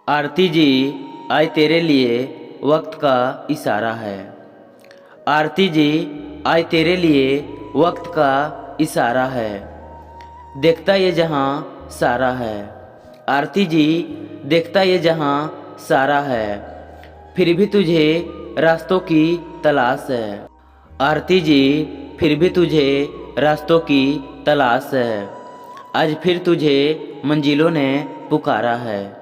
आरती जी, आज तेरे लिए वक्त का इशारा है। आरती जी, आज तेरे लिए वक्त का इशारा है। देखता ये जहां सारा है। आरती जी, देखता ये जहां सारा है, फिर भी तुझे रास्तों की तलाश है। आरती जी, फिर भी तुझे रास्तों की तलाश है। आज फिर तुझे मंजिलों ने पुकारा है।